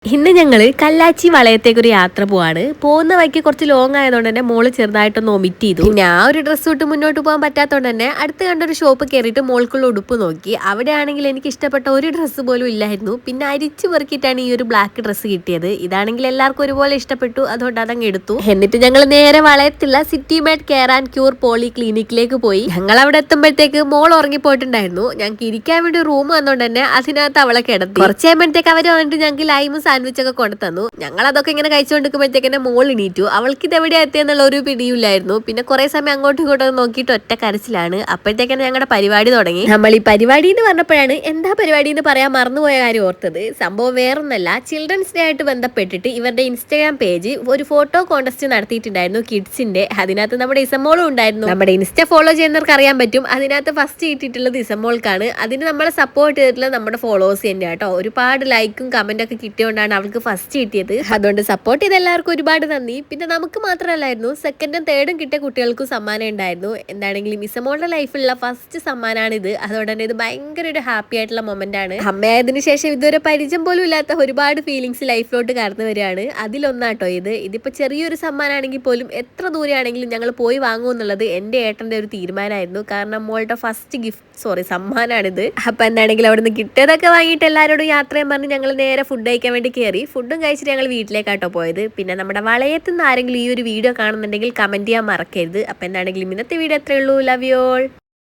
ഇന്ന് ഞങ്ങൾ കല്ലാച്ചി വളയത്തേക്ക് ഒരു യാത്ര പോവാണ്. പോകുന്ന വഴിക്ക് കുറച്ച് ലോങ് ആയതുകൊണ്ട് തന്നെ മോള് ചെറുതായിട്ടൊന്ന് ഒമിറ്റ് ചെയ്തു. പിന്നെ ആ ഒരു ഡ്രസ്സ് ഇട്ട് മുന്നോട്ട് പോകാൻ പറ്റാത്തതുകൊണ്ട് തന്നെ അടുത്ത് കണ്ടൊരു ഷോപ്പ് കയറിയിട്ട് മോൾക്കുള്ള ഉടുപ്പ് നോക്കി. അവിടെ ആണെങ്കിൽ എനിക്ക് ഇഷ്ടപ്പെട്ട ഒരു ഡ്രസ്സ് പോലും ഇല്ലായിരുന്നു. പിന്നെ അരിച്ചു പെറുക്കിയിട്ടാണ് ഈ ഒരു ബ്ലാക്ക് ഡ്രസ്സ് കിട്ടിയത്. ഇതാണെങ്കിൽ എല്ലാവർക്കും ഒരുപോലെ ഇഷ്ടപ്പെട്ടു, അതുകൊണ്ട് അതങ്ങ് എടുത്തു. എന്നിട്ട് ഞങ്ങൾ നേരെ വളയത്തുള്ള city med care and cure പോളി ക്ലിനിക്കിലേക്ക് പോയി. ഞങ്ങൾ അവിടെ എത്തുമ്പോഴത്തേക്ക് മോൾ ഉറങ്ങിപ്പോയിട്ടുണ്ടായിരുന്നു. ഞങ്ങൾക്ക് ഇരിക്കാൻ വേണ്ടി റൂം വന്നോണ്ട് തന്നെ അതിനകത്ത് അവളെ കിടത്തി. കുറച്ച് കഴിയുമ്പോഴത്തേക്ക് അവർ വന്നിട്ട് ഞങ്ങൾക്ക് ലൈമും സാൻഡ്വിച്ച് ഒക്കെ കൊണ്ടു തന്നു. ഞങ്ങൾ അതൊക്കെ ഇങ്ങനെ കഴിച്ചുകൊണ്ടിരിക്കുമ്പോഴത്തേക്ക് മോൾ എണീറ്റു. അവൾക്ക് ഇത് എവിടെയാ എത്തിയെന്നുള്ള ഒരു പിടിയില്ലായിരുന്നു. പിന്നെ കുറെ സമയം അങ്ങോട്ടും ഇങ്ങോട്ടും നോക്കിയിട്ട് ഒറ്റ കരച്ചിലാണ്. അപ്പോഴത്തേക്കാണ് ഞങ്ങളുടെ പരിപാടി തുടങ്ങി. നമ്മൾ ഈ പരിപാടി എന്ന് പറഞ്ഞപ്പോഴാണ് എന്താ പരിപാടി എന്ന് പറയാൻ മറന്നുപോയ കാര്യം ഓർത്തത്. സംഭവം വേറൊന്നല്ല, ചിൽഡ്രൻസ് ഡേ ആയിട്ട് ബന്ധപ്പെട്ടിട്ട് ഇവരുടെ ഇൻസ്റ്റാഗ്രാം പേജ് ഒരു ഫോട്ടോ കോൺടെസ്റ്റ് നടത്തിയിട്ടുണ്ടായിരുന്നു കിഡ്സിന്റെ. അതിനകത്ത് നമ്മുടെ ഇസമോളും ഉണ്ടായിരുന്നു. നമ്മുടെ ഇൻസ്റ്റ ഫോളോ ചെയ്യുന്നവർക്ക് അറിയാൻ പറ്റും, അതിനകത്ത് ഫസ്റ്റ് കിട്ടിയിട്ടുള്ളത് ഇസമോൾക്കാണ്. അതിന് നമ്മളെ സപ്പോർട്ട് ചെയ്തിട്ടുള്ളത് നമ്മുടെ ഫോളോവേഴ്സ് തന്നെ കേട്ടോ. ഒരുപാട് ലൈക്കും കമന്റ് ഒക്കെ കിട്ടിയോണ്ടാണ് അവൾക്ക് ഫസ്റ്റ് കിട്ടിയത്. അതുകൊണ്ട് സപ്പോർട്ട് ചെയ്ത എല്ലാവർക്കും ഒരുപാട് നന്ദി. പിന്നെ നമുക്ക് മാത്രമല്ലായിരുന്നു, സെക്കൻഡും തേർഡും കിട്ടിയ കുട്ടികൾക്കും സമ്മാനം ഉണ്ടായിരുന്നു. എന്താണെങ്കിലും ഇസമോളുടെ ലൈഫിലുള്ള ഫസ്റ്റ് സമ്മാനമാണ് ഇത്. അതുകൊണ്ട് തന്നെ ഇത് ഭയങ്കര ഒരു ഹാപ്പി ആയിട്ടുള്ള മൊമെന്റ് ആണ്. അമ്മയായതിനു ശേഷം ഇതുവരെ പരിചയം പോലും ഇല്ലാത്ത ഒരുപാട് ഫീലിങ്സ് ലൈഫിലോട്ട് കടന്നു വരികയാണ്. അതിലൊന്നാട്ടോ ഇത്. ഇതിപ്പോ ചെറിയൊരു സമ്മാനമാണെങ്കിൽ പോലും എത്ര ദൂരെയാണെങ്കിലും ഞങ്ങൾ പോയി വാങ്ങും എന്നുള്ളത് എൻ്റെ ഏട്ടൻ്റെ ഒരു തീരുമാനമായിരുന്നു. കാരണം മോളുടെ ഫസ്റ്റ് സമ്മാനമാണിത്. അപ്പൊ എന്താണെങ്കിലും അവിടെ നിന്ന് കിട്ടിയതൊക്കെ വാങ്ങിയിട്ട് എല്ലാവരോടും യാത്രയും പറഞ്ഞ് ഞങ്ങൾ നേരെ ഫുഡ് കഴിക്കാൻ വേണ്ടി കയറി. ഫുഡും കഴിച്ചിട്ട് ഞങ്ങൾ വീട്ടിലേക്കാട്ടോ പോയത്. പിന്നെ നമ്മുടെ വളയത്തുനിന്ന് ആരെങ്കിലും ഈ ഒരു വീഡിയോ കാണുന്നുണ്ടെങ്കിൽ കമന്റ് ചെയ്യാൻ മറക്കരുത്. അപ്പൊ എന്താണെങ്കിലും ഇന്നത്തെ വീഡിയോ എത്രയേ ഉള്ളൂ. Love you all.